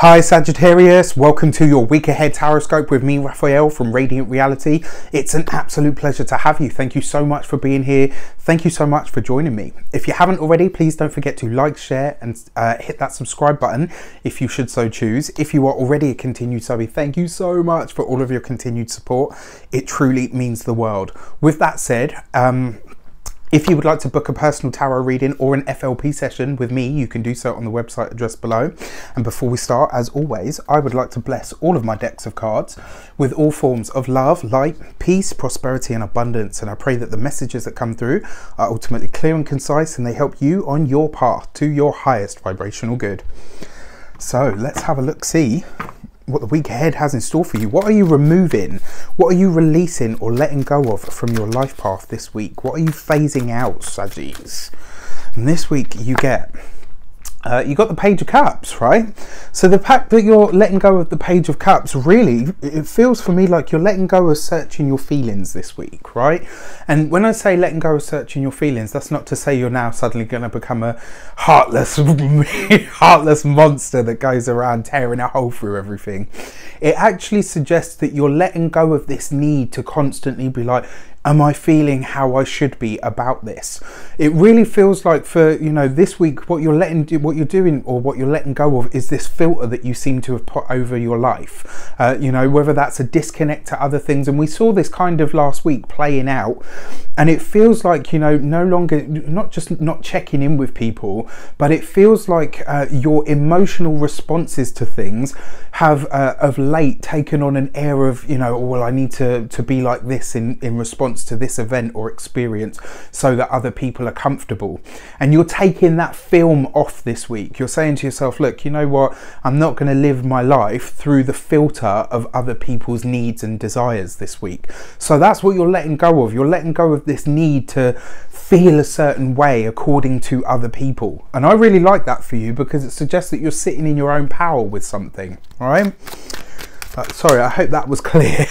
Hi Sagittarius, welcome to your week ahead horoscope with me, Raphael from Reydiant Reality. It's an absolute pleasure to have you. Thank you so much for being here. Thank you so much for joining me. If you haven't already, please don't forget to like, share and hit that subscribe button if you should so choose. If you are already a continued subby, thank you so much for all of your continued support. It truly means the world. With that said, if you would like to book a personal tarot reading or an FLP session with me, you can do so on the website address below. And before we start, as always, I would like to bless all of my decks of cards with all forms of love, light, peace, prosperity and abundance. And I pray that the messages that come through are ultimately clear and concise and they help you on your path to your highest vibrational good. So let's have a look, see what the week ahead has in store for you. What are you removing? What are you releasing or letting go of from your life path this week? What are you phasing out, Saggies? And this week you get you got the Page of Cups, right? So the fact that you're letting go of the Page of Cups, really, it feels for me like you're letting go of searching your feelings this week, right? And when I say letting go of searching your feelings, that's not to say you're now suddenly going to become a heartless monster that goes around tearing a hole through everything. It actually suggests that you're letting go of this need to constantly be like, am I feeling how I should be about this? It really feels like for, you know, this week, what you're letting go of is this filter that you seem to have put over your life. You know, whether that's a disconnect to other things. And we saw this kind of last week playing out. And it feels like, you know, no longer, not just not checking in with people, but it feels like your emotional responses to things have of late taken on an air of, you know, well, I need to be like this in response to this event or experience so that other people are comfortable. And you're taking that film off this week. You're saying to yourself, look, you know what, I'm not going to live my life through the filter of other people's needs and desires this week. So that's what you're letting go of. You're letting go of this need to feel a certain way according to other people. And I really like that for you because it suggests that you're sitting in your own power with something. All right, sorry, I hope that was clear.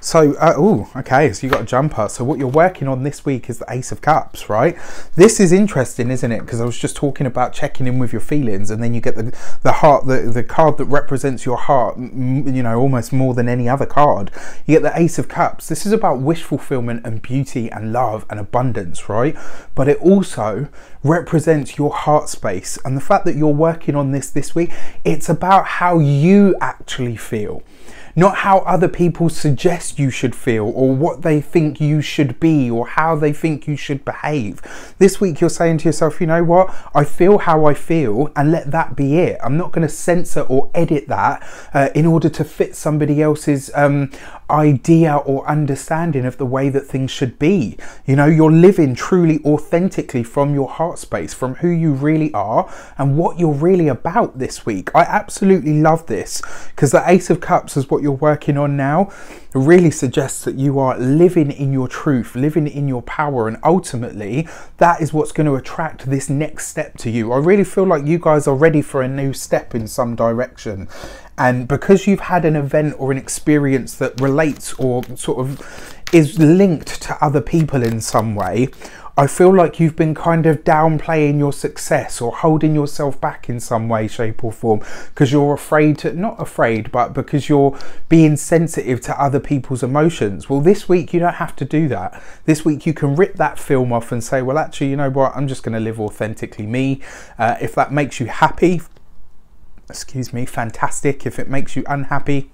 So, oh, okay, so you got a jumper. So what you're working on this week is the Ace of Cups, right? This is interesting, isn't it? Because I was just talking about checking in with your feelings, and then you get the heart, the card that represents your heart, you know, almost more than any other card. You get the Ace of Cups. This is about wish fulfillment and beauty and love and abundance, right? But it also represents your heart space. And the fact that you're working on this week, it's about how you actually feel. Not how other people suggest you should feel or what they think you should be or how they think you should behave. This week you're saying to yourself, you know what, I feel how I feel and let that be it. I'm not going to censor or edit that in order to fit somebody else's idea or understanding of the way that things should be. You know, you're living truly authentically from your heart space, from who you really are and what you're really about this week. I absolutely love this because the Ace of Cups is what you're working on now. It really suggests that you are living in your truth, living in your power, and ultimately that is what's going to attract this next step to you. I really feel like you guys are ready for a new step in some direction. And because you've had an event or an experience that relates or sort of is linked to other people in some way, I feel like you've been kind of downplaying your success or holding yourself back in some way, shape or form because you're afraid to, not afraid, but because you're being sensitive to other people's emotions. Well, this week you don't have to do that. This week you can rip that film off and say, well, actually, you know what, I'm just going to live authentically me. If that makes you happy, excuse me, fantastic. If it makes you unhappy,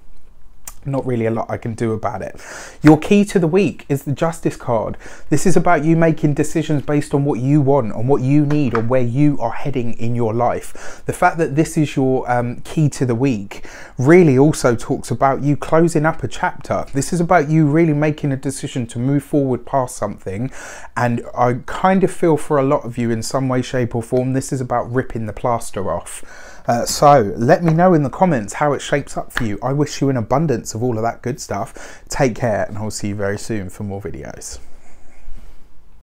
not really a lot I can do about it. Your key to the week is the Justice card. This is about you making decisions based on what you want, on what you need, on where you are heading in your life. The fact that this is your key to the week really also talks about you closing up a chapter. This is about you really making a decision to move forward past something. And I kind of feel for a lot of you in some way, shape or form, this is about ripping the plaster off. So let me know in the comments how it shapes up for you. I wish you an abundance of all of that good stuff. Take care and I'll see you very soon for more videos.